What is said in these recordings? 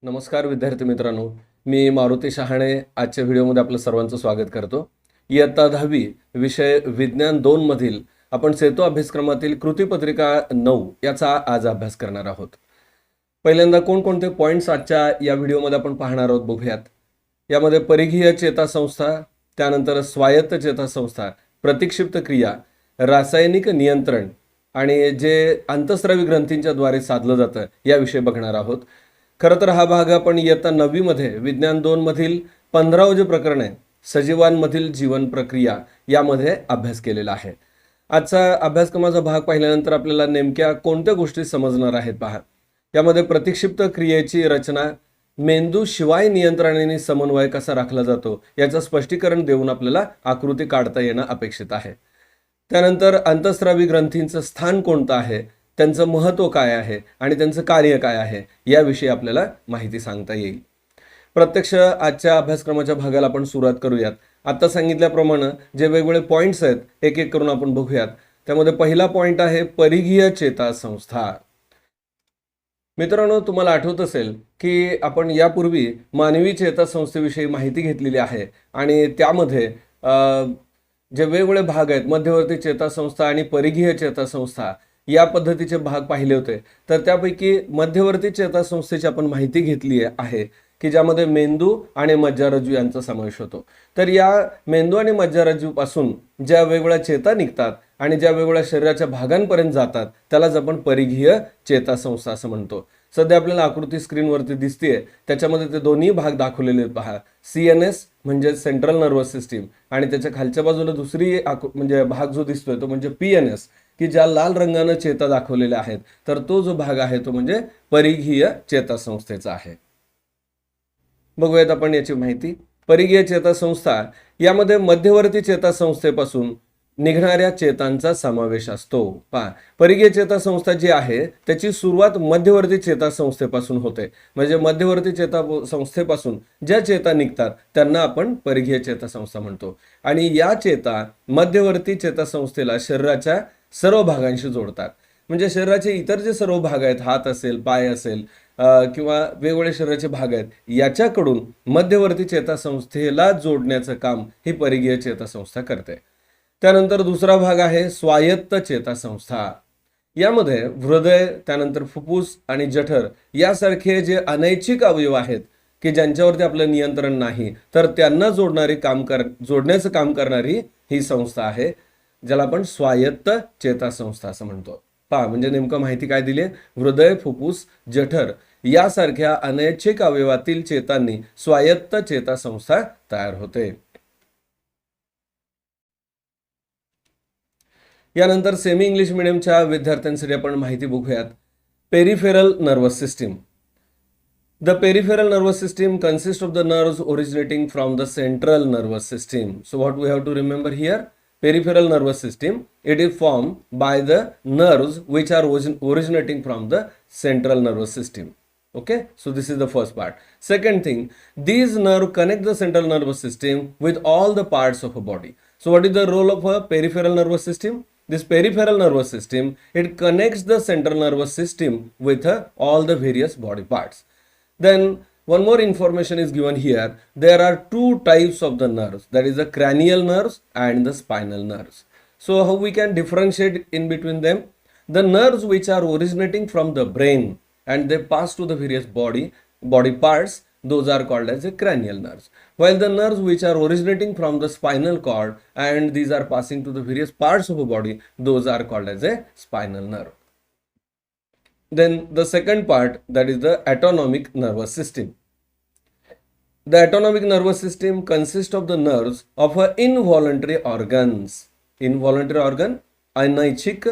नमस्कार विद्यार्थी मित्रांनो, मी मारुती शहाणे आजच्या व्हिडिओमध्ये आपलं सर्वांचं स्वागत करतो. इयत्ता 10वी विषय विज्ञान 2 मधील आपण सेतू अभ्यासक्रमातील कृतीपत्रिका 9 याचा आज अभ्यास करणार आहोत. पहिल्यांदा कोणकोणते पॉईंट्स आजच्या या व्हिडिओमध्ये आपण पाहणार आहोत बघूयात. यामध्ये परिघीय चेतासंस्था, त्यानंतर स्वायत्त चेतासंस्था, प्रतिक्षिप्त क्रिया, रासायनिक नियंत्रण आणि जे अंतःस्रावी ग्रंथींच्या द्वारे साधलं जातं याविषयी बघणार आहोत. खरं तर हा भाग आपण इयत्ता 9वी मध्ये विज्ञान 2 मधील 15 प्रकरणे सजीवांमधील जीवन प्रक्रिया यामध्ये अभ्यास केलेला आहे. आजचा अभ्यासक्रमाचा भाग पाहिल्यानंतर आपल्याला नेमक्या कोणत्या गोष्टी समजणार आहेत पहा. यामध्ये प्रतिक्षिप्त क्रियेची रचना, मेंदू शिवाय नियंत्रणाने समन्वय कसा राखला जातो याचं स्पष्टीकरण देऊन आपल्याला आकृती काढता येणं अपेक्षित आहे. त्यानंतर अंतःस्रावी ग्रंथींचं स्थान कोणतं आहे, त्यांचं महत्त्व काय आहे आणि त्यांचं कार्य काय आहे याविषयी आपल्याला माहिती सांगता येईल. प्रत्यक्ष आजच्या अभ्यासक्रमाच्या भागाला आपण सुरुवात करूयात. आता सांगितल्याप्रमाणे जे वेगवेगळे पॉईंट्स आहेत एक एक करून आपण बघूयात. त्यामध्ये पहिला पॉईंट आहे परिघीय चेतासंस्था. मित्रांनो, तुम्हाला आठवत असेल की आपण यापूर्वी मानवी चेतासंस्थेविषयी माहिती घेतलेली आहे आणि त्यामध्ये जे वेगवेगळे भाग आहेत, मध्यवर्ती चेतासंस्था आणि परिघीय चेतासंस्था या पद्धतीचे भाग पाहिले होते. तर त्यापैकी मध्यवर्ती चेतासंस्थेची आपण माहिती घेतली आहे की ज्यामध्ये मेंदू आणि मज्जारज्जू यांचा समावेश होतो. तर या मेंदू आणि मज्जारज्जूपासून ज्या वेगवेगळ्या चेता निघतात आणि ज्या वेगवेगळ्या शरीराच्या भागांपर्यंत जातात त्यालाच आपण परिघीय चेतासंस्था असं म्हणतो. सध्या आपल्याला आकृती स्क्रीनवरती दिसतेय, त्याच्यामध्ये ते दोन्ही भाग दाखवलेले आहेत पहा. CNS म्हणजे सेंट्रल नर्वस सिस्टीम आणि त्याच्या खालच्या बाजूला दुसरी म्हणजे भाग जो दिसतोय तो म्हणजे PNS, की ज्या लाल रंगाने चेता दाखवलेल्या आहेत. तर तो जो भाग आहे तो म्हणजे परिघीय चेतासंस्थेचा आहे. बघूयात आपण याची माहिती. परिघीय चेतासंस्था यामध्ये मध्यवर्ती चेतासंस्थेपासून निघणाऱ्या चेतांचा समावेश असतो. पहा, परिघीय चेतासंस्था जी आहे त्याची सुरुवात मध्यवर्ती चेतासंस्थेपासून होते. म्हणजे मध्यवर्ती चेतासंस्थेपासून ज्या चेता निघतात त्यांना आपण परिघीय चेतासंस्था म्हणतो. आणि या चेता मध्यवर्ती चेतासंस्थेला शरीराच्या सर्व भागांशी जोडतात. म्हणजे शरीराचे इतर जे सर्व भाग आहेत, हात असेल, पाय असेल किंवा वेगवेगळे शरीराचे भाग आहेत, याच्याकडून मध्यवर्ती चेतासंस्थेला जोडण्याचं काम ही परिघीय चेतासंस्था करते. त्यानंतर दुसरा भाग आहे स्वायत्त चेतासंस्था. यामध्ये हृदय, त्यानंतर फुफ्फुस आणि जठर यासारखे जे अनैच्छिक अवयव आहेत की ज्यांच्यावरती आपलं नियंत्रण नाही, तर त्यांना जोडण्याचं काम करणारी ही संस्था आहे, ज्याला आपण स्वायत्त चेतासंस्था असं म्हणतो. पहा, म्हणजे नेमकं माहिती काय दिली? हृदय, फुफ्फुस, जठर यासारख्या अनैच्छिक अवयवातील चेतांनी स्वायत्त चेतासंस्था तयार होते. यानंतर सेमी इंग्लिश मीडियमच्या विद्यार्थ्यांसाठी आपण माहिती बघूयात. Peripheral nervous system. The peripheral nervous system consists of the nerves originating from the central nervous system. So what we have to remember here? Peripheral nervous system, it is formed by the nerves which are originating from the central nervous system. Okay, so this is the first part. Second thing, these nerves connect the central nervous system with all the parts of a body. So what is the role of a peripheral nervous system? This peripheral nervous system, it connects the central nervous system with all the various body parts. Then one more information is given here. There are two types of the nerves, that is the cranial nerves and the spinal nerves. So how we can differentiate in between them? The nerves which are originating from the brain and they pass to the various body parts, those are called as the cranial nerves. While the nerves which are originating from the spinal cord and these are passing to the various parts of the body, those are called as a spinal nerve. Then the second part, that is the autonomic nervous system. The autonomic nervous system consists of the nerves of involuntary organs. Involuntary organ, अनैच्छिक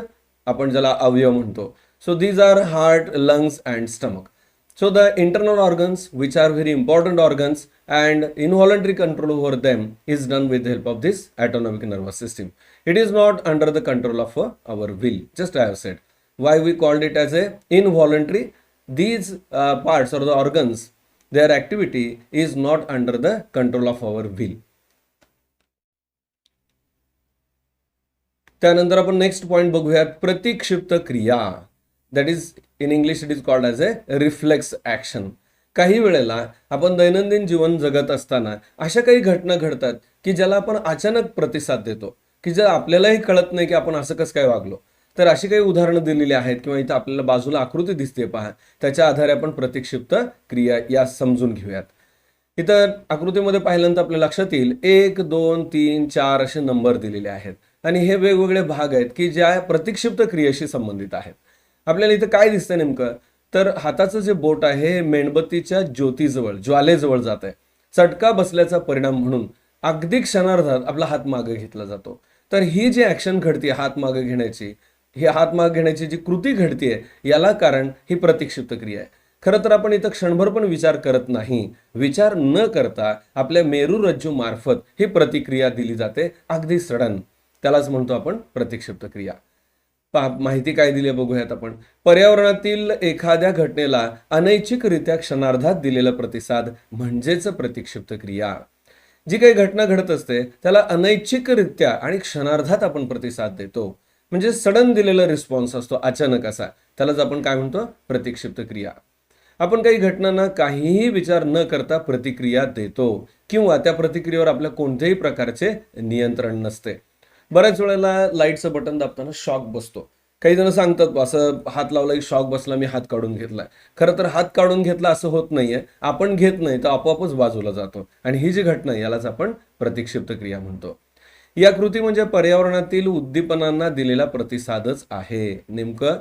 आपण ज्याला अवयव म्हणतो. So these are heart, lungs and stomach. So the internal organs, which are very important organs, and involuntary control over them is done with the help of this autonomic nervous system. It is not under the control of our will. Just I have said. Why we called it as a involuntary? These parts or the organs, their activity is not under the control of our will. त्यानंतर आपण next point बघूयात, प्रतिक्षिप्त क्रिया. That is in English it is called as A reflex action. काही वेळेला आपण दैनंदिन जीवन जगत असताना अशा काही घटना घडतात की ज्याला आपण अचानक प्रतिसाद देतो, की जर आपल्यालाही कळत नाही की आपण असं कसं काय वागलो. तर अशी काही उदाहरणं दिलेली आहेत किंवा इथं आपल्याला बाजूला आकृती दिसते पहा, त्याच्या आधारे आपण प्रतिक्षिप्त क्रिया या समजून घेऊयात. इथं आकृतीमध्ये पाहिल्यानंतर आपल्या लक्षात येईल 1, 2, 3, 4 असे नंबर दिलेले आहेत आणि हे वेगवेगळे भाग आहेत की ज्या प्रतिक्षिप्त क्रियेशी संबंधित आहेत. आपल्याला इथं काय दिसतंय नेमकं, तर हाताचं जे बोट आहे हे मेणबत्तीच्या ज्योतीजवळ, ज्वालेजवळ जात आहे. चटका बसल्याचा परिणाम म्हणून अगदी क्षणार्धात आपला हात मागे घेतला जातो. तर ही जी ऍक्शन घडते हात मागे घेण्याची, ही हात मागे घेण्याची जी कृती घडतीये याला कारण ही प्रतिक्षिप्त क्रिया आहे. खरं तर आपण इथं क्षणभर पण विचार करत नाही. विचार न करता आपल्या मेरुरज्जू मार्फत ही प्रतिक्रिया दिली जाते अगदी सडन. त्यालाच म्हणतो आपण प्रतिक्षिप्त क्रिया. माहिती काय दिली बघूयात आपण. पर्यावरणातील एखाद्या घटनेला अनैच्छिकरित्या क्षणार्धात दिलेला प्रतिसाद म्हणजेच प्रतिक्षिप्त क्रिया. जी काही घटना घडत असते त्याला अनैच्छिकरित्या आणि क्षणार्धात आपण प्रतिसाद देतो, म्हणजे सडन दिलेला रिस्पॉन्स असतो अचानक असा, त्यालाच आपण काय म्हणतो, प्रतिक्षिप्त क्रिया. आपण काही घटनांना काहीही विचार न करता प्रतिक्रिया देतो किंवा त्या प्रतिक्रियेवर आपल्या कोणत्याही प्रकारचे नियंत्रण नसते. बऱ्याच वेळेला लाईटचं बटन दाबताना शॉक बसतो. काही जण सांगतात असं हात लावला की शॉक बसला, मी हात काढून घेतलाय. खरं तर हात काढून घेतला असं होत नाहीये. आपण घेत नाही तर आपोआपच बाजूला जातो आणि ही जी घटना आहे यालाच आपण प्रतिक्षिप्त क्रिया म्हणतो. या कृती म्हणजे पर्यावरणातील उद्दीपनांना दिलेला प्रतिसादच आहे. नेमकं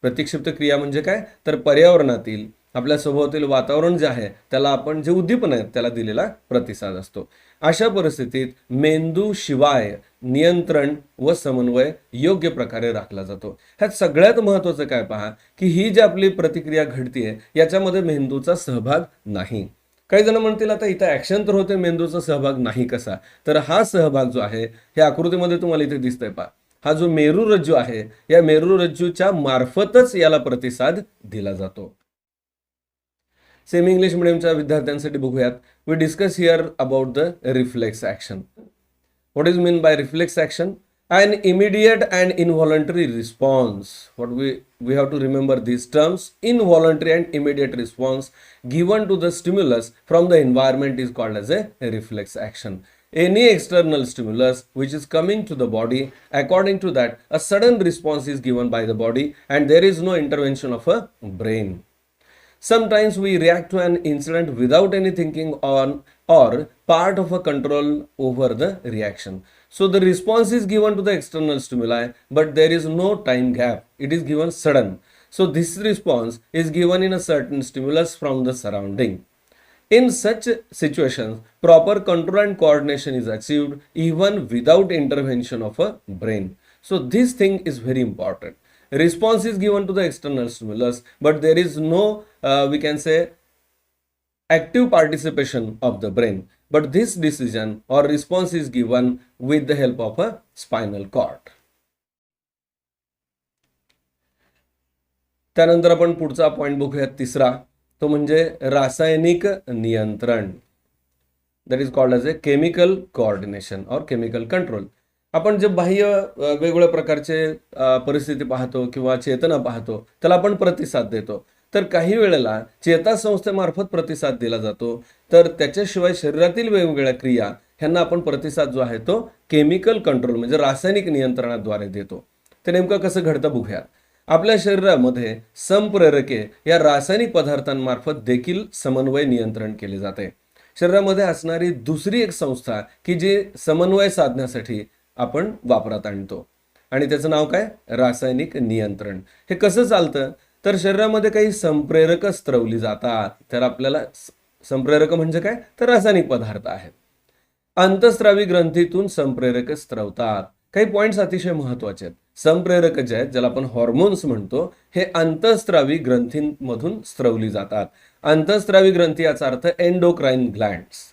प्रतिक्षिप्त क्रिया म्हणजे काय, तर पर्यावरणातील आपल्या सभोवताली वातावरण जे आहे त्याला आपण जे उद्दीपन आहेत त्याला दिलेला प्रतिसाद असतो. अशा परिस्थितीत मेंदू शिवाय नियंत्रण व समन्वय योग्य प्रकारे राखला जातो. ह्यात सगळ्यात महत्वाचं काय पहा, की ही जी आपली प्रतिक्रिया घडतीये याच्यामध्ये मेंदूचा सहभाग नाही. काही जण म्हणतील आता इथं ऍक्शन तर होते, मेंदूचा सहभाग नाही कसा, तर हा सहभाग जो आहे हे आकृतीमध्ये तुम्हाला इथे दिसतंय पहा. हा जो मेरुरज्जू आहे या मेरुरज्जूच्या मार्फतच याला प्रतिसाद दिला जातो. सेमी इंग्लिश मिडियमच्या विद्यार्थ्यांसाठी बघूयात. We discuss here about the reflex action. What is mean by reflex action? An immediate and involuntary response. We have to remember these terms. Involuntary and immediate response given to the stimulus from the environment is called as a reflex action. Any external stimulus which is coming to the body, according to that, a sudden response is given by the body and there is no intervention of a brain. Sometimes we react to an incident without any thinking on or part of a control over the reaction. So the response is given to the external stimuli, but there is no time gap. It is given sudden. So this response is given in a certain stimulus from the surrounding. In such situations, proper control and coordination is achieved even without intervention of a brain. So this thing is very important. Response is given to the external stimulus, but there is no, we can say, active participation of the brain. But this decision or response is given with the help of a spinal cord. त्यानंतर आपण पुढचा point बघूयात, तिसरा, तो म्हणजे रासायनिक नियंत्रण. That is called as a chemical coordination और केमिकल कंट्रोल. आपण जे बाह्य वेगवेगळ्या प्रकारचे परिस्थिती पाहतो किंवा चेतना पाहतो त्याला आपण प्रतिसाद देतो. तर काही वेळेला चेतासंस्थेमार्फत प्रतिसाद दिला जातो, तर त्याच्याशिवाय शरीरातील वेगवेगळ्या क्रिया ह्यांना आपण प्रतिसाद जो आहे तो केमिकल कंट्रोल म्हणजे रासायनिक नियंत्रणाद्वारे देतो. ते नेमकं कसं घडतं बघूया. आपल्या शरीरामध्ये संप्रेरके या रासायनिक पदार्थांमार्फत देखील समन्वय नियंत्रण केले जाते. शरीरामध्ये असणारी दुसरी एक संस्था की जी समन्वय साधण्यासाठी आपण वापरात आणतो आणि त्याचं नाव काय, रासायनिक नियंत्रण. हे कसं चालतं, तर शरीरामध्ये काही संप्रेरक स्त्रवली जातात. तर आपल्याला संप्रेरक म्हणजे काय, तर रासायनिक पदार्थ आहेत. अंतःस्रावी ग्रंथीतून संप्रेरक स्त्रवतात. काही पॉइंट्स अतिशय महत्वाचे आहेत. संप्रेरक जे आहेत ज्याला आपण हॉर्मोन्स म्हणतो, हे अंतःस्रावी ग्रंथींमधून स्त्रवली जातात. अंतःस्रावी ग्रंथी याचा अर्थ एंडोक्राइन ग्लँड्स.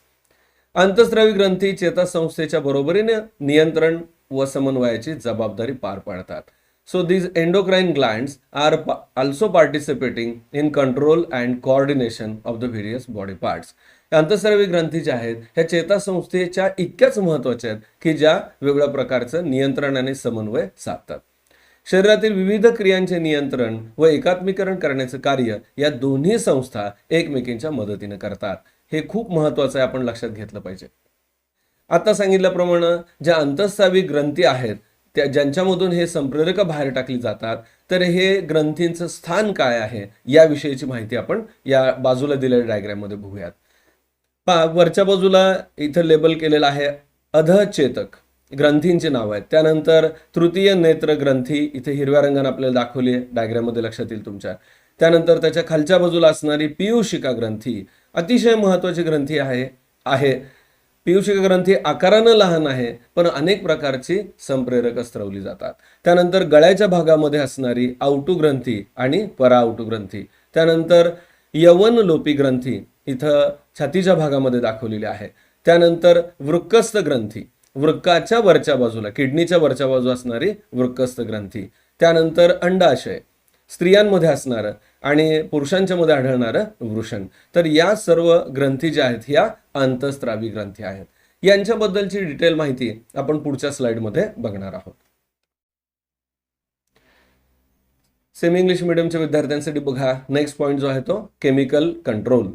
अंतःस्रावी ग्रंथी चेतासंस्थेच्या बरोबरीने नियंत्रण व समन्वयाची जबाबदारी पार पाडतात. So these endocrine glands are also participating in control and coordination of the various body parts. अंतःस्रावी ग्रंथी ज्या आहेत ह्या चेतासंस्थेच्या इतक्याच महत्वाच्या आहेत की ज्या वेगवेगळ्या प्रकारचं नियंत्रण आणि समन्वय साधतात. शरीरातील विविध क्रियांचे नियंत्रण व एकात्मीकरण करण्याचं कार्य या दोन्ही संस्था एकमेकींच्या मदतीने करतात. हे खूप महत्वाचं आहे, आपण लक्षात घेतलं पाहिजे. आता सांगितल्याप्रमाणे ज्या अंतःस्रावी ग्रंथी आहेत त्या ज्यांच्यामधून हे संप्रेरक बाहेर टाकली जातात, तर हे ग्रंथींचं स्थान काय आहे याविषयीची माहिती आपण या बाजूला दिलेल्या डायग्राममध्ये बघूयात. पहा, वरच्या बाजूला इथं लेबल केलेलं आहे अधचेतक ग्रंथींची नाव आहेत. त्यानंतर तृतीय नेत्र ग्रंथी इथे हिरव्या रंगाने आपल्याला दाखवली आहे, डायग्राममध्ये लक्षात येईल तुमच्या. त्यानंतर त्याच्या खालच्या बाजूला असणारी पीयूषिका ग्रंथी अतिशय महत्वाची ग्रंथी आहे. पीयूषिका ग्रंथी आकारानं लहान आहे पण अनेक प्रकारची संप्रेरक स्त्रवली जातात. त्यानंतर गळ्याच्या भागामध्ये असणारी आवटू ग्रंथी आणि परावटू ग्रंथी. त्यानंतर यवनलोपी ग्रंथी इथं छातीच्या भागामध्ये दाखवलेली आहे. त्यानंतर वृक्कस्थ ग्रंथी वृक्काच्या वरच्या बाजूला किडनीच्या वरच्या बाजूला असणारी वृक्कस्थ ग्रंथी. त्यानंतर अंडाशय स्त्रियांमध्ये असणारं आणि पुरुषांच्या मध्ये आढळणारं वृषण. तर या सर्व ग्रंथी ज्या आहेत ह्या अंतःस्रावी ग्रंथी आहेत. यांच्याबद्दलची डिटेल माहिती आपण पुढच्या स्लाइडमध्ये बघणार आहोत. सेमी इंग्लिश मीडियमच्या विद्यार्थ्यांसाठी बघा, नेक्स्ट पॉइंट जो आहे तो chemical control.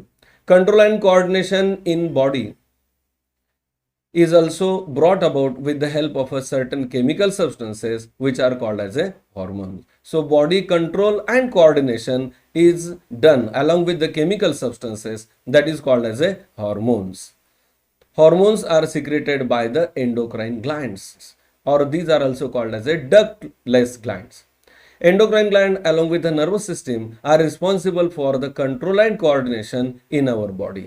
Control and coordination in body is also brought about with the help of a certain chemical substances which are called as a hormones. So body control and coordination is done along with the chemical substances that is called as a hormones. Hormones are secreted by the endocrine glands, or these are also called as a ductless glands. Endocrine gland along with the nervous system are responsible for the control and coordination in our body.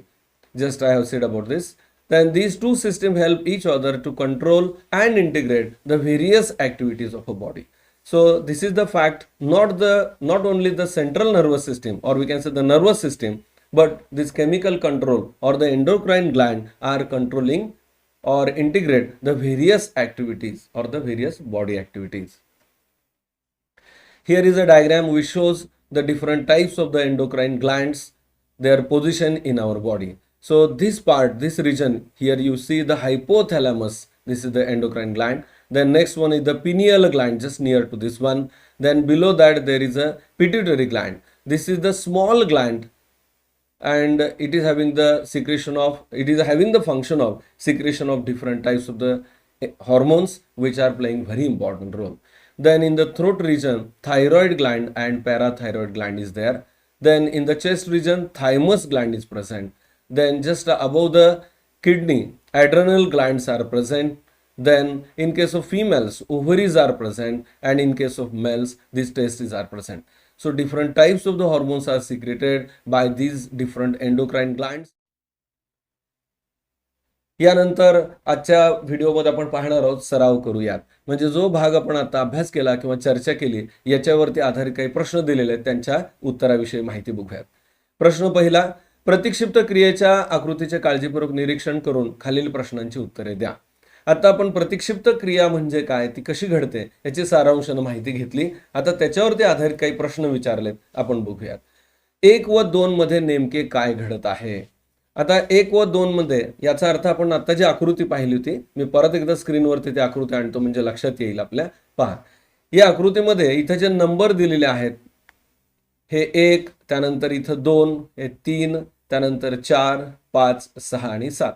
Just I have said about this. Then these two systems help each other to control and integrate the various activities of a body. So this is the fact, not only the central nervous system, or we can say the nervous system, but this chemical control or the endocrine gland are controlling or integrate the various activities or the various body activities. Here is a diagram which shows the different types of the endocrine glands, their position in our body. So this part, this region, here you see the hypothalamus, this is the endocrine gland. Then next one is the pineal gland, just near to this one. Then below that there is a pituitary gland. This is the small gland and it is having the function of secretion of different types of the hormones which are playing very important role. Then in the throat region, thyroid gland and parathyroid gland is there. Then in the chest region, thymus gland is present. Then just above the kidney, adrenal glands are present. Then in case of females, ovaries are present, and in case of males, these testes are present. So different types of the hormones are secreted by these different endocrine glands. यानंतर आजच्या व्हिडिओमध्ये आपण पाहणार आहोत सराव करूयात. म्हणजे जो भाग आपण आता अभ्यास केला किंवा चर्चा केली याच्यावरती आधारित काही प्रश्न दिलेले आहेत त्यांच्या उत्तराविषयी माहिती बघूयात. प्रश्न पहिला, प्रतिक्षिप्त क्रियेच्या आकृतीचे काळजीपूर्वक निरीक्षण करून खालील प्रश्नांची उत्तरे द्या. आता आपण प्रतिक्षिप्त क्रिया म्हणजे काय, ती कशी घडते याची सारांशाने माहिती घेतली. आता त्याच्यावरती आधारित काही प्रश्न विचारलेत, आपण बघूयात. 1 व 2 मध्ये नेमके काय घडत आहे. आता 1 व 2 मध्ये याचा अर्थ आपण आता जी आकृती पाहिली होती, मी परत एकदा स्क्रीनवरती ती आकृती आणतो म्हणजे लक्षात येईल आपल्या. पहा, या आकृतीमध्ये इथे जे नंबर दिलेले आहेत हे 1, त्यानंतर इथं 2, हे 3, त्यानंतर 4, 5, 6 आणि 7.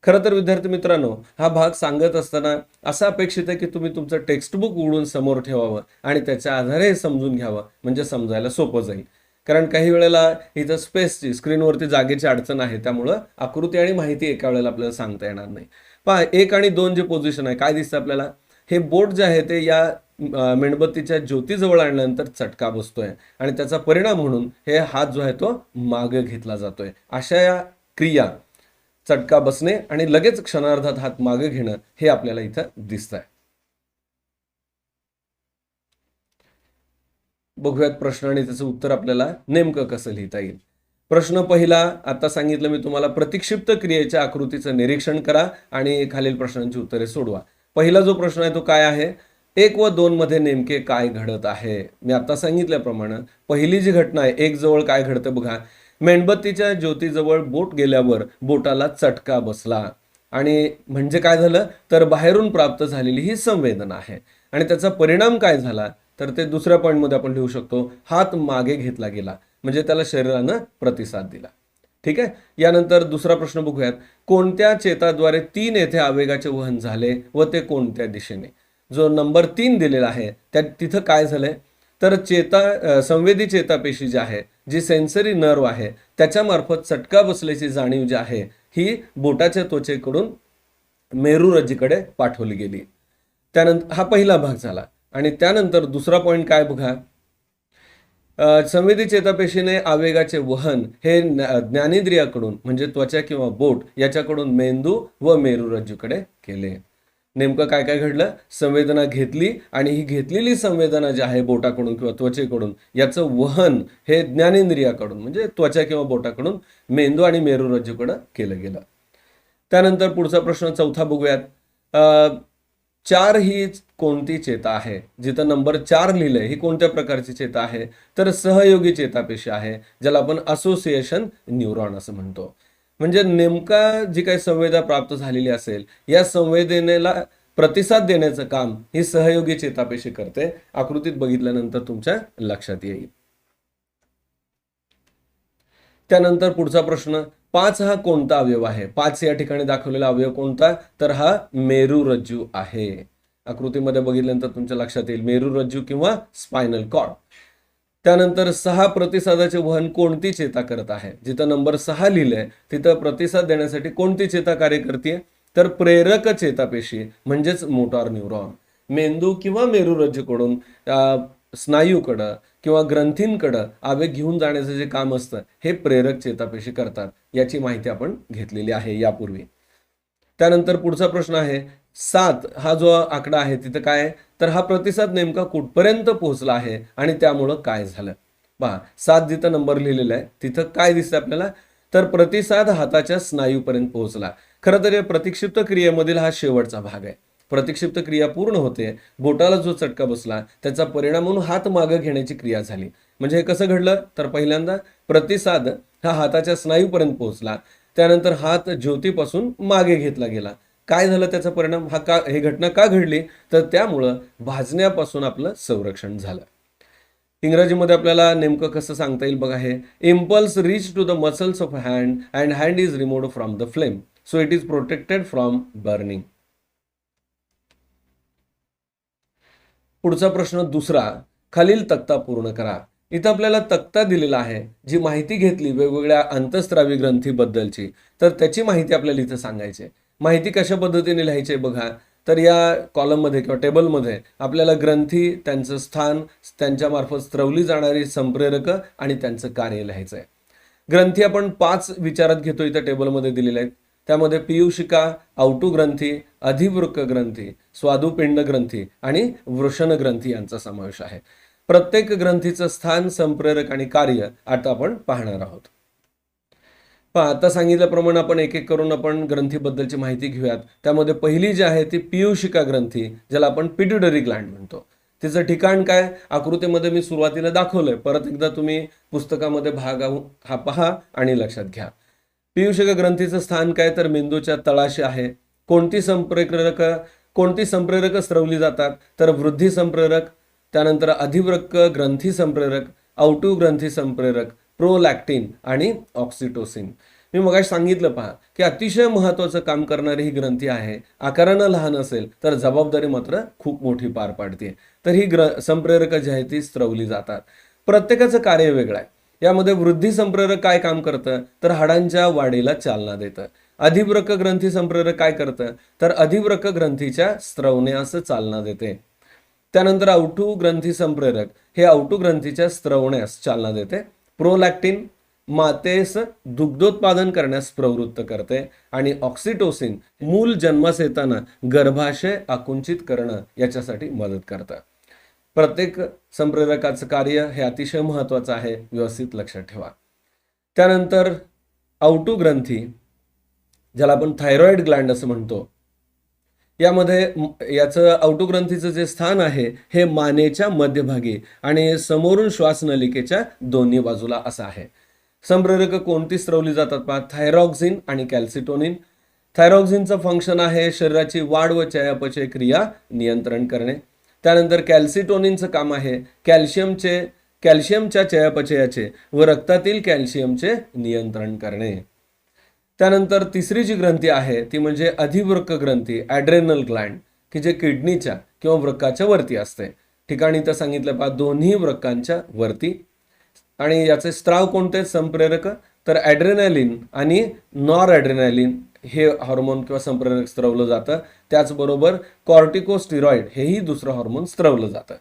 खरं तर विद्यार्थी मित्रांनो, हा भाग सांगत असताना असं अपेक्षित आहे की तुम्ही तुमचं टेक्स्टबुक उघडून समोर ठेवावं आणि त्याच्या आधारे हे समजून घ्यावं, म्हणजे समजायला सोपं जाईल. कारण काही वेळेला इथं स्पेसची, स्क्रीनवरती जागेची अडचण आहे, त्यामुळं आकृती आणि माहिती एका वेळेला आपल्याला सांगता येणार नाही. पहा, 1 आणि 2 जे पोझिशन आहे, काय दिसतं आपल्याला, हे बोट जे आहे ते या मेणबत्तीच्या ज्योतीजवळ आणल्यानंतर चटका बसतोय आणि त्याचा परिणाम म्हणून हे हात जो आहे तो मागे घेतला जातोय. अशा या क्रिया, चटका बसणे आणि लगेच क्षणार्धात हात मागे घेणं, हे आपल्याला इथं दिसतंय. बघूयात प्रश्न आणि त्याचं उत्तर आपल्याला नेमकं कसं लिहिता येईल. प्रश्न पहिला, आता सांगितलं मी तुम्हाला, प्रतिक्षिप्त क्रियेच्या आकृतीचं निरीक्षण करा आणि खालील प्रश्नांची उत्तरे सोडवा. पहिला जो प्रश्न आहे तो काय आहे, 1 व 2 मध्ये नेमके काय घडत आहे. मी आता सांगितल्याप्रमाणे पहिली जी घटना आहे, 1 जवळ काय घडतं बघा. मेणबत्तीच्या ज्योतीजवळ बोट गेल्यावर बोटाला चटका बसला. आणि म्हणजे काय झालं तर बाहेरून प्राप्त झालेली ही संवेदना आहे. आणि त्याचा परिणाम काय झाला तर ते दुसऱ्या पॉईंटमध्ये आपण लिहू शकतो, हात मागे घेतला गेला, म्हणजे त्याला शरीरानं प्रतिसाद दिला. ठीक आहे. यानंतर दुसरा प्रश्न बघूयात. कोणत्या चेताद्वारे 3 येथे आवेगाचे वहन झाले व ते कोणत्या दिशेने? जो नंबर 3 दिलेला आहे त्या तिथं काय झालंय तर संवेदी चेतापेशी जी आहे, जी सेन्सरी नर्व आहे, त्याच्यामार्फत चटका बसल्याची जाणीव जी आहे ही बोटाच्या त्वचेकडून मेरुरज्जूकडे पाठवली गेली. त्यानंतर हा पहिला भाग झाला. आणि त्यानंतर दुसरा पॉईंट काय बघा. संवेदी चेतापेशीने आवेगाचे वहन हे ज्ञानेंद्रियाकडून म्हणजे त्वचा किंवा बोट याच्याकडून मेंदू व मेरुरज्जूकडे केले. नेमकं काय काय घडलं, संवेदना घेतली आणि ही घेतलेली संवेदना जी आहे बोटाकडून किंवा त्वचेकडून याचं वहन हे ज्ञानेंद्रियाकडून म्हणजे त्वचा किंवा बोटाकडून मेंदू आणि मेरुरज्जूकडे केलं गेलं. त्यानंतर पुढचा प्रश्न चौथा बघूयात. 4 ही कोणती चेता आहे? जिथं नंबर 4 लिहिलंय ही कोणत्या प्रकारची चेता आहे तर सहयोगी चेतापेशी आहे, ज्याला आपण असोसिएशन न्यूरॉन असं म्हणतो. म्हणजे नेमका जी काही संवेदना प्राप्त झालेली असेल या संवेदनेला प्रतिसाद देण्याचं काम ही सहयोगी चेतापेशी करते. आकृतीत बघितल्यानंतर तुमच्या लक्षात येईल. त्यानंतर पुढचा प्रश्न, 5 हा कोणता अवयव आहे? 5 या ठिकाणी दाखवलेला अवयव कोणता तर हा मेरुरज्जू आहे. आकृतीमध्ये बघितल्यानंतर तुमच्या लक्षात येईल मेरुरज्जू किंवा स्पायनल कॉर्ड. त्यानंतर 6 प्रतिसादाचे वहन कोणती चेता करत आहे? जिथं नंबर 6 लिहिलंय तिथं प्रतिसाद देण्यासाठी कोणती चेता कार्य करते तर प्रेरक चेतापेशी म्हणजेच मोटार न्यूरॉन. मेंदू किंवा मेरुरज्जूकडून स्नायूकडं किंवा ग्रंथींकडं आवेग घेऊन जाण्याचं जे काम असतं हे प्रेरक चेतापेशी करतात. याची माहिती आपण घेतलेली आहे यापूर्वी. त्यानंतर पुढचा प्रश्न आहे, 7 हा जो आकडा आहे तिथं काय आहे तर हा प्रतिसाद नेमका कुठपर्यंत पोहोचला आहे आणि त्यामुळं काय झालं? पहा, 7 जिथं नंबर लिहिलेला आहे तिथं काय दिसतं आपल्याला तर प्रतिसाद हाताच्या स्नायूपर्यंत पोहोचला. खरं तर या प्रतिक्षिप्त क्रियेमधील हा शेवटचा भाग आहे. प्रतिक्षिप्त क्रिया पूर्ण होते, बोटाला जो चटका बसला त्याचा परिणाम म्हणून हात मागं घेण्याची क्रिया झाली. म्हणजे हे कसं घडलं तर पहिल्यांदा प्रतिसाद हा हाताच्या स्नायूपर्यंत पोहोचला, त्यानंतर हात ज्योतीपासून मागे घेतला गेला. काय झालं त्याचा परिणाम, ही घटना का घडली तर त्यामुळं भाजण्यापासून आपलं संरक्षण झालं. इंग्रजीमध्ये आपल्याला नेमकं कसं सांगता येईल बघा. हे impulse reach to the muscles of hand and hand is removed from the flame so it is protected from burning. पुढचा प्रश्न दुसरा, खालील तक्ता पूर्ण करा. इथं आपल्याला तक्ता दिलेला आहे, जी माहिती घेतली वेगवेगळ्या अंतःस्रावी ग्रंथीबद्दलची तर त्याची माहिती आपल्याला इथं सांगायची आहे. माहिती कशा पद्धतीने लिहायची आहे बघा. तर या कॉलममध्ये किंवा टेबलमध्ये आपल्याला ग्रंथी, त्यांचं स्थान, त्यांच्यामार्फत स्त्रवली जाणारी संप्रेरक आणि त्यांचं कार्य लिहायचं आहे. ग्रंथी आपण 5 विचारात घेतो, इथं टेबलमध्ये दिलेले आहेत. त्यामध्ये पीयूषिका, औटू ग्रंथी, अधिवृक्क ग्रंथी, स्वादुपिंड ग्रंथी आणि वृषण ग्रंथी यांचा समावेश आहे. प्रत्येक ग्रंथीचं स्थान, संप्रेरक आणि कार्य आता आपण पाहणार आहोत. आता सांगितल्याप्रमाणे आपण एक एक करून आपण ग्रंथीबद्दलची माहिती घेऊयात. त्यामध्ये पहिली जी आहे ती पीयूषिका ग्रंथी, ज्याला आपण पिट्युटरी ग्लँड म्हणतो. तिचं ठिकाण काय आकृतीमध्ये मी सुरुवातीला दाखवलंय, परत एकदा तुम्ही पुस्तकामध्ये भाग हा पहा आणि लक्षात घ्या. पीयूषिका ग्रंथीचं स्थान काय तर मेंदूच्या तळाशी आहे. कोणती संप्रेरक स्त्रवली जातात तर वृद्धी संप्रेरक, त्यानंतर अधिवृक्क ग्रंथी संप्रेरक, औटू ग्रंथी संप्रेरक, प्रोलॅक्टिन आणि ऑक्सिटोसिन. मी मगाशी सांगितलं पहा की अतिशय महत्त्वाचं काम करणारी ही ग्रंथी आहे. आकारानं लहान असेल तर जबाबदारी मात्र खूप मोठी पार पाडते. तर ही संप्रेरक जी आहे ती स्त्रवली जातात. प्रत्येकाचं कार्य वेगळं आहे. यामध्ये वृद्धी संप्रेरक काय काम करतं तर हाडांच्या वाढीला चालना देतं. अधिवृक्क ग्रंथी संप्रेरक काय करतं तर अधिवृक्क ग्रंथीच्या स्त्रवण्यास चालना देते. त्यानंतर औटू ग्रंथी संप्रेरक हे औटू ग्रंथीच्या स्त्रवण्यास चालना देते. प्रोलॅक्टिन मातेस दुग्धोत्पादन करण्यास प्रवृत्त करते आणि ऑक्सिटोसिन मूल जन्मास येताना गर्भाशय आकुंचित करणं याच्यासाठी मदत करतं. प्रत्येक संप्रेरकाचं कार्य हे अतिशय महत्त्वाचं आहे, व्यवस्थित लक्षात ठेवा. त्यानंतर औटू ग्रंथी, ज्याला आपण थायरॉइड ग्लँड असं म्हणतो, यामध्ये याचं औटू ग्रंथीचं जे स्थान आहे हे मानेच्या मध्यभागी आणि समोरून श्वासनलिकेच्या दोन्ही बाजूला असं आहे. संप्रेरक कोणती स्त्रवली जातात पहा, थायरॉक्सिन आणि कॅल्सिटोनिन. थायरॉक्सिनचं फंक्शन आहे शरीराची वाढ व चयापचय क्रिया नियंत्रण करणे. त्यानंतर कॅल्सिटोनिनचं काम आहे कॅल्शियमच्या चयापचयाचे व रक्तातील कॅल्शियमचे नियंत्रण करणे. त्यानंतर तिसरी जी ग्रंथी आहे ती म्हणजे अधिवृक्क ग्रंथी, ॲड्रेनल ग्लँड, की जे किडनीच्या किंवा वृक्काच्या वरती असते. ठिकाणी तर सांगितलं पहा, दोन्ही वृक्कांच्या वरती. आणि याचे स्त्राव कोणते संप्रेरक, तर ॲड्रेनालिन आणि नॉर ॲड्रेनालिन हे हॉर्मोन किंवा संप्रेरक स्त्रवलं जातं. त्याचबरोबर कॉर्टिकोस्टिरॉइड हेही दुसरं हॉर्मोन स्त्रवलं जातं.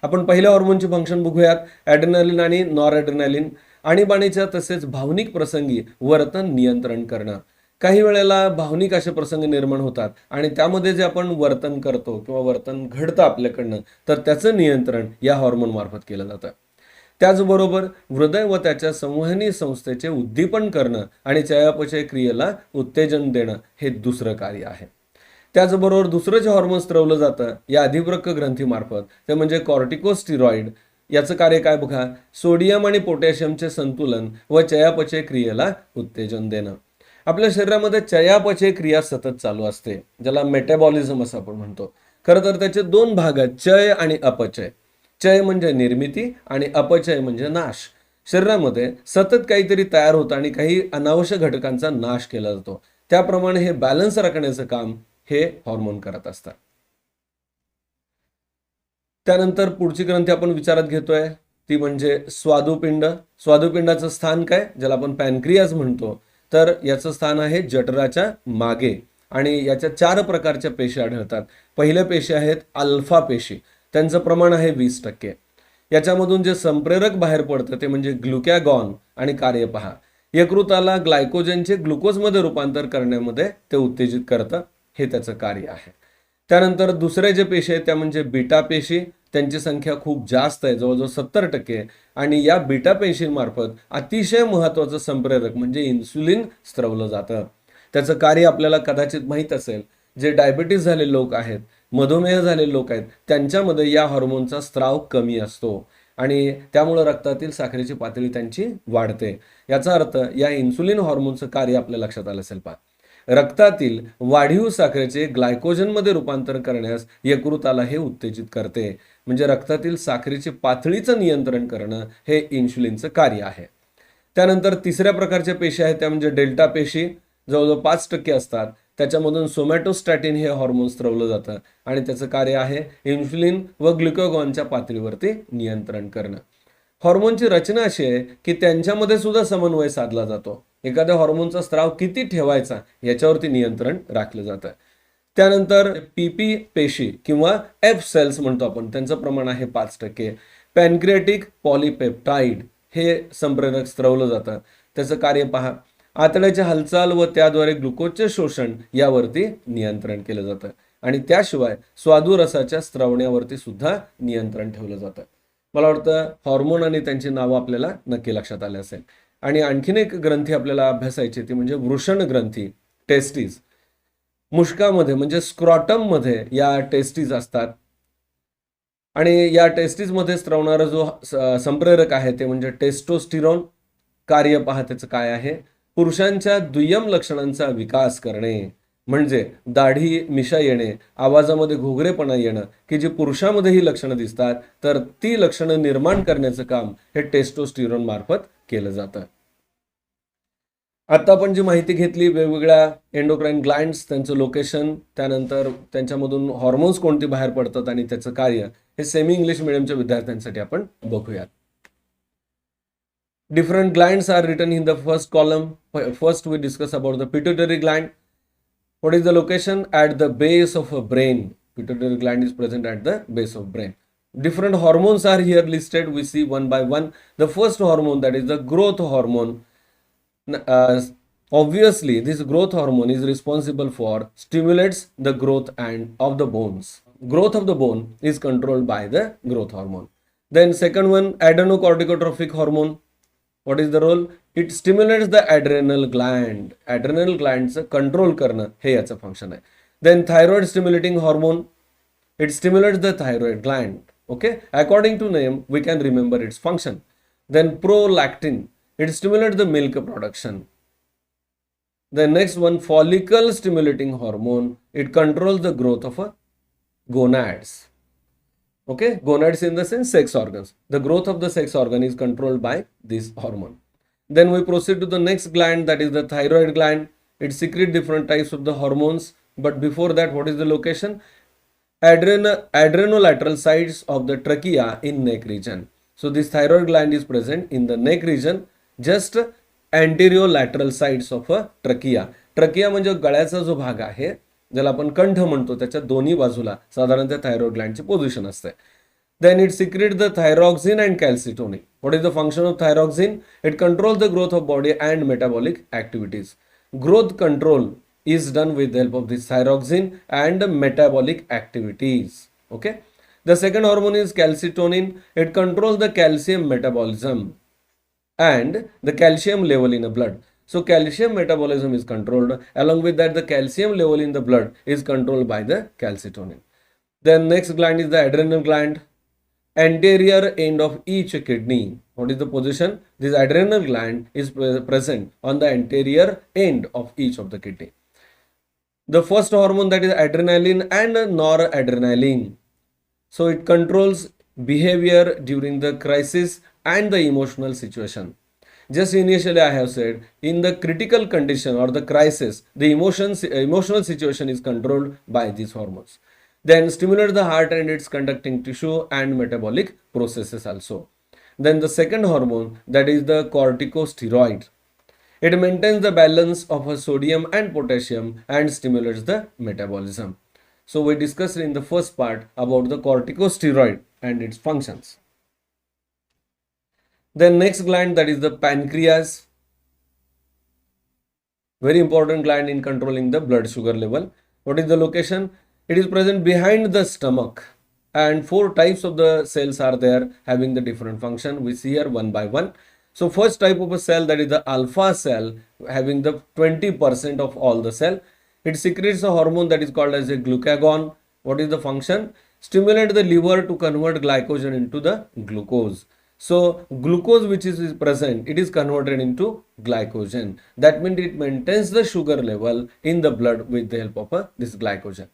आपण पहिल्या हॉर्मोनचे फंक्शन बघूयात, ॲड्रेनालिन आणि नॉर ॲड्रेनालिन. आणीबाणीच्या तसेच भावनिक प्रसंगी वर्तन नियंत्रण करणं. काही वेळेला भावनिक असे प्रसंग निर्माण होतात आणि त्यामध्ये जे आपण वर्तन करतो किंवा वर्तन घडतं आपल्याकडनं, तर त्याचं नियंत्रण या हॉर्मोन मार्फत केलं जातं. त्याचबरोबर हृदय व त्याच्या संवहनी संस्थेचे उद्दीपन करणं आणि चयापचय क्रियेला उत्तेजन देणं हे दुसरं कार्य आहे. त्याचबरोबर दुसरं जे हॉर्मोन स्त्रवलं जातं या अधिवृक्क ग्रंथीमार्फत ते म्हणजे कॉर्टिकोस्टिरॉइड. याचं कार्य काय बघा, सोडियम आणि पोटॅशियमचे संतुलन व चयापचय क्रियेला उत्तेजन देणं. आपल्या शरीरामध्ये चयापचय क्रिया सतत चालू असते, ज्याला मेटाबॉलिझम असं आपण म्हणतो. खरं तर त्याचे दोन भाग आहेत, चय आणि अपचय. चय म्हणजे निर्मिती आणि अपचय म्हणजे नाश. शरीरामध्ये सतत काहीतरी तयार होतं आणि काही अनावश्यक घटकांचा नाश केला जातो. त्याप्रमाणे हे बॅलन्स राखण्याचं काम हे हॉर्मोन करत असतात. त्यानंतर पुढची ग्रंथी आपण विचारात घेतोय ती म्हणजे स्वादुपिंड. स्वादुपिंडाचं स्थान काय, ज्याला आपण पॅनक्रियाज म्हणतो, तर याचं स्थान आहे जठराच्या मागे. आणि याच्या 4 प्रकारच्या पेशी आढळतात. पहिल्या पेशी आहेत अल्फा पेशी, त्यांचं प्रमाण आहे 20%. याच्यामधून जे संप्रेरक बाहेर पडतं ते म्हणजे ग्लुकॅगॉन आणि कार्य पहा, यकृताला ग्लायकोजनचे ग्लुकोजमध्ये रूपांतर करण्यामध्ये ते उत्तेजित करतं, हे त्याचं कार्य आहे. त्यानंतर दुसरे जे पेशी आहेत त्या म्हणजे बीटा पेशी. त्यांची संख्या खूप जास्त आहे, जवळजवळ 70%. आणि या बीटा पेशींमार्फत अतिशय महत्त्वाचं संप्रेरक म्हणजे इन्सुलिन स्त्रवलं जातं. त्याचं कार्य आपल्याला कदाचित माहीत असेल, जे डायबिटीस झालेले लोक आहेत, मधुमेह झालेले लोक आहेत, त्यांच्यामध्ये या हॉर्मोनचा स्त्राव कमी असतो आणि त्यामुळे रक्तातील साखरेची पातळी त्यांची वाढते. याचा अर्थ या इन्सुलिन हॉर्मोनचं कार्य आपल्या लक्षात आलं असेल पहा, रक्तातील वाढीव साखरेचे ग्लायकोजनमध्ये रूपांतर करण्यास यकृताला हे उत्तेजित करते. म्हणजे रक्तातील साखरेची पातळीचं नियंत्रण करणं हे इन्सुलिनचं कार्य आहे. त्यानंतर तिसऱ्या प्रकारच्या पेशी आहेत त्या म्हणजे डेल्टा पेशी, जवळजवळ 5% असतात. त्याच्यामधून सोमॅटोस्टॅटिन हे हॉर्मोन स्त्रवलं जातं आणि त्याचं कार्य आहे इन्सुलिन व ग्लुकागॉनच्या पातळीवरती नियंत्रण करणं. हॉर्मोनची रचना अशी आहे की त्यांच्यामध्ये सुद्धा समन्वय साधला जातो. एखाद्या हॉर्मोनचा स्त्राव किती ठेवायचा याच्यावरती नियंत्रण राखलं जातं. त्यानंतर पीपी पेशी किंवा एफ सेल्स म्हणतो आपण, त्यांचं प्रमाण आहे 5%. पॅनक्रियाटिक पॉलिपेप्टाइड हे संप्रेरक स्त्रवलं जातं. त्याचं कार्य पहा, आतड्याची हालचाल व त्याद्वारे ग्लुकोजचे शोषण यावरती नियंत्रण केलं जातं. आणि त्याशिवाय स्वादुरसाच्या स्त्रवण्यावरती सुद्धा नियंत्रण ठेवलं जातं. मला वाटतं हॉर्मोन आणि त्यांची नावं आपल्याला नक्की लक्षात आले असेल. आणि आणखीन एक ग्रंथी आपल्याला अभ्यासायची ती म्हणजे वृषण ग्रंथी, टेस्टीज. मुष्कामध्ये म्हणजे स्क्रॉटममध्ये या टेस्टीज असतात आणि या टेस्टीजमध्ये स्त्रवणारा जो संप्रेरक आहे ते म्हणजे टेस्टोस्टिरॉन. कार्य पहा त्याचं काय आहे, पुरुषांच्या दुय्यम लक्षणांचा विकास करणे, म्हणजे दाढी मिशा येणे, आवाजामध्ये घोगरेपणा येणं, की जी पुरुषामध्ये ही लक्षणं दिसतात, तर ती लक्षणं निर्माण करण्याचं काम हे टेस्टोस्टिरॉन मार्फत केलं जातं. आता आपण जी माहिती घेतली वेगवेगळ्या एंडोक्राइन ग्लँड्स, त्यांचं लोकेशन, त्यानंतर त्यांच्यामधून हॉर्मोन्स कोणती बाहेर पडतात आणि त्याचं कार्य, हे सेमी इंग्लिश मिडियमच्या विद्यार्थ्यांसाठी आपण बघूयात. Different glands are written in the first column. First we discuss about the pituitary gland. What is the location? At the base of a brain. Pituitary gland is present at the base of brain. Different hormones are here listed. We see one by one. The first hormone, that is the growth hormone. Obviously, this growth hormone is responsible for stimulates the growth and of the bones. Growth of the bone is controlled by the growth hormone. Then second one, adrenocorticotropic hormone. What is the role? It stimulates the adrenal gland. Adrenal glandचं control करणं हे याचं function आहे. Then thyroid stimulating hormone. It stimulates the thyroid gland. Okay. According to name, we can remember its function. Then prolactin. It stimulates the milk production. The next one, follicle stimulating hormone. It controls the growth of gonads. Okay, gonads in the sense sex organs. The growth of the sex organ is controlled by this hormone. Then we proceed to the next gland, that is the thyroid gland. It secretes different types of the hormones. But before that, what is the location? Adrenolateral sides of the trachea in neck region. So this thyroid gland is present in the neck region, just anterior-lateral sides of a trachea. Trachea म्हणजे गळ्याचा जो भाग आहे, ज्याला आपण कंठ म्हणतो, त्याच्या दोन्ही बाजूला साधारणतः थायरॉइड ग्लँडची पोझिशन असते. Then it secretes the thyroxine and calcitonin. What is the function of thyroxine? It controls the growth of body and metabolic activities. Growth control is done with the help of this thyroxine and metabolic activities. Okay. The second hormone is calcitonin. It controls the calcium metabolism and the calcium level in the blood. So calcium metabolism is controlled. Along with that, the calcium level in the blood is controlled by the calcitonin. Then next gland is the adrenal gland. Anterior end of each kidney. What is the position? This adrenal gland is present on the anterior end of each of the kidney. The first hormone, that is adrenaline and noradrenaline. So it controls behavior during the crisis and the emotional situation. Just initially I have said, in the critical condition or the crisis, the emotional situation is controlled by these hormones. Then stimulate the heart and its conducting tissue and metabolic processes also. Then the second hormone, that is the corticosteroid. It maintains the balance of sodium and potassium and stimulates the metabolism. So we discussed in the first part about the corticosteroid and its functions. Then next gland, that is the pancreas. Very important gland in controlling the blood sugar level. What is the location? It is present behind the stomach, and 4 types of the cells are there having the different function. We see here one by one. So first type of a cell, that is the alpha cell, having the 20% of all the cell. It secretes a hormone that is called as a glucagon. What is the function? Stimulate the liver to convert glycogen into the glucose. So glucose which is present, it is converted into glycogen. That means it maintains the sugar level in the blood with the help of this glycogen.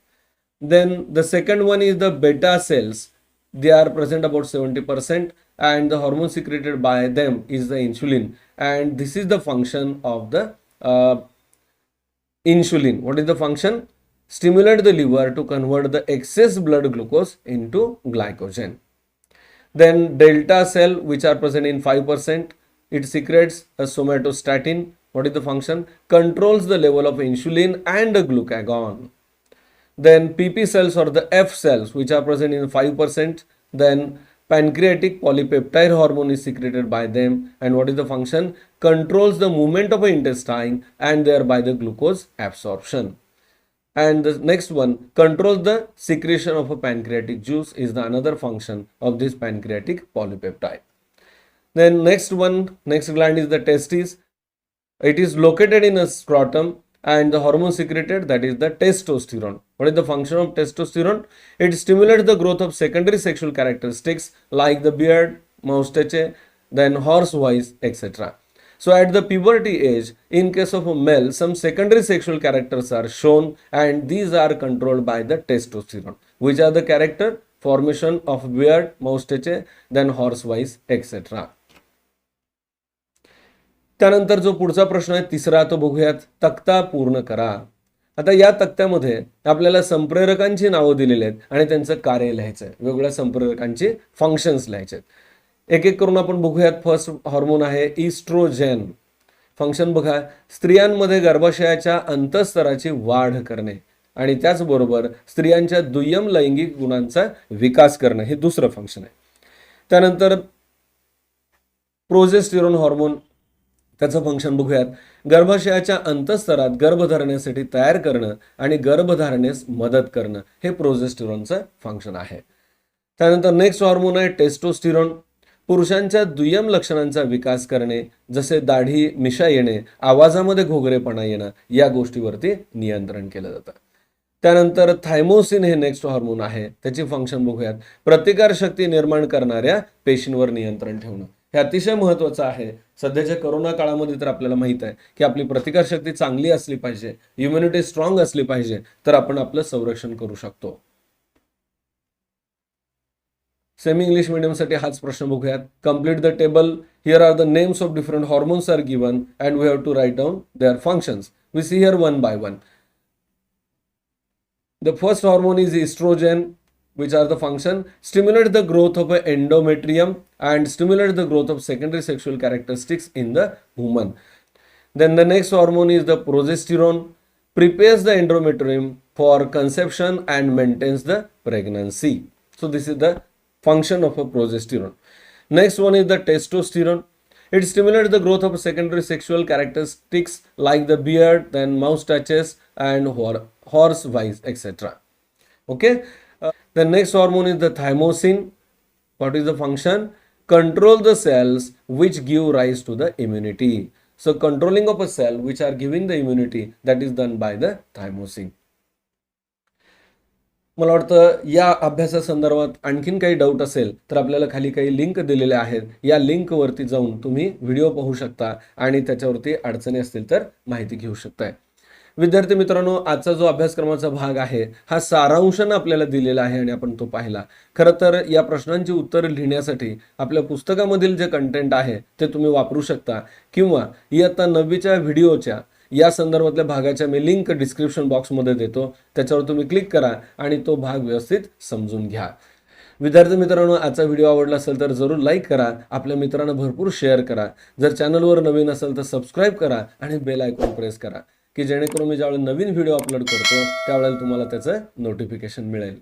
Then the second one is the beta cells. They are present about 70%, and the hormone secreted by them is the insulin. And this is the function of the insulin. What is the function? Stimulate the liver to convert the excess blood glucose into glycogen. Then delta cell, which are present in 5%, it secretes a somatostatin. What is the function? Controls the level of insulin and glucagon. Then PP cells or the F cells, which are present in 5%, then pancreatic polypeptide hormone is secreted by them. And what is the function? Controls the movement of the intestine and thereby the glucose absorption. And the next one, controls the secretion of a pancreatic juice is the another function of this pancreatic polypeptide. Then next gland is the testis. It is located in a scrotum, and the hormone secreted, that is the testosterone. What is the function of testosterone? It stimulates the growth of secondary sexual characteristics like the beard, moustache, then horse voice, etc. So at the puberty age, in case of a male, some secondary sexual characters are shown, and these are controlled by the testosterone. Which are the character? Formation of beard, moustache, then horse voice, etc. त्यानंतर जो पुढचा प्रश्न आहे तिसरा, तो बघूयात. तक्ता पूर्ण करा. आता या तक्त्यामध्ये आपल्याला संप्रेरकांची नावं दिलेली आहेत आणि त्यांचं कार्य लिहायचं आहे. वेगवेगळ्या संप्रेरकांची फंक्शन्स लिहायचे आहेत. एक एक करून आपण बघूयात. फर्स्ट हार्मोन आहे इस्ट्रोजेन. फंक्शन बघा, स्त्रियांमध्ये गर्भाशयाच्या अंतःस्तराची वाढ करणे आणि त्याचबरोबर स्त्रियांच्या दुय्यम लैंगिक गुणांचा विकास करणे, हे दुसरं फंक्शन आहे. त्यानंतर प्रोजेस्टेरॉन हार्मोन, त्याचं फंक्शन बघूयात. गर्भाशयाच्या अंतःस्तरात गर्भ धरण्यासाठी तयार करणं आणि गर्भधारणेस मदत करणं, हे प्रोजेस्टेरॉनचं फंक्शन आहे. त्यानंतर नेक्स्ट हार्मोन आहे टेस्टोस्टेरॉन. पुरुषांच्या दुय्यम लक्षणांचा विकास करणे, जसे दाढी मिशा येणे, आवाजामध्ये घोगरेपणा येणं, या गोष्टीवरती नियंत्रण केलं जातं. त्यानंतर थायमोसिन हे नेक्स्ट हार्मोन आहे. त्याची फंक्शन बघूयात. प्रतिकारशक्ती निर्माण करणाऱ्या पेशींवर नियंत्रण ठेवणं. हे अतिशय महत्त्वाचं आहे. सध्याच्या कोरोना काळामध्ये तर आपल्याला माहित आहे की आपली प्रतिकारशक्ती चांगली असली पाहिजे, इम्युनिटी स्ट्रॉंग असली पाहिजे, तर आपण आपलं संरक्षण करू शकतो. सेमी इंग्लिश मीडियमसाठी हाच प्रश्न बघूयात. Complete the table. Here are the names of different hormones are given and we have to write down their functions. We see here one by one. The first hormone is estrogen, which are the function stimulate the growth of a endometrium and stimulate the growth of secondary sexual characteristics in the woman. Then the next hormone is the progesterone, prepares the endometrium for conception and maintains the pregnancy. So this is the function of a progesterone. Next one is the testosterone. It stimulates the growth of secondary sexual characteristics like the beard, then moustaches, and horse eyes, etc. Okay. The next hormone is the thymosin. What is the function? Control the cells which give rise to the immunity. So controlling of a cell which are giving the immunity, that is done by the thymosin. मला वाटतं या अभ्यासासंदर्भात आणखीन काही doubt असेल तर आपल्याला खाली काही लिंक दिलेल्या आहेत. या लिंकवरती जाऊन तुम्ही व्हिडिओ पाहू शकता आणि त्याच्यावरती अडचणी असतील तर माहिती घेऊ शकताय. विद्यार्थी मित्रांनो, आजचा जो अभ्यासक्रमाचा भाग आहे हा सारांशाने आपल्याला दिलेला आहे आणि आपण तो पाहिला. खरं तर या प्रश्नांची उत्तरं लिहिण्यासाठी आपल्या पुस्तकामधील जे कंटेंट आहे ते तुम्ही वापरू शकता किंवा इयत्ता 9वीच्या व्हिडिओच्या या संदर्भातल्या भागाच्या मी लिंक डिस्क्रिप्शन बॉक्समध्ये देतो. त्याच्यावर तुम्ही क्लिक करा आणि तो भाग व्यवस्थित समजून घ्या. विद्यार्थी मित्रांनो, आजचा व्हिडिओ आवडला असेल तर जरूर लाईक करा, आपल्या मित्रांना भरपूर शेअर करा. जर चॅनलवर नवीन असेल तर सबस्क्राईब करा आणि बेल आयकॉन प्रेस करा की जेणेकरून मी ज्यावेळेला नवीन व्हिडिओ अपलोड करतो त्यावेळेला तुम्हाला त्याचं नोटिफिकेशन मिळेल.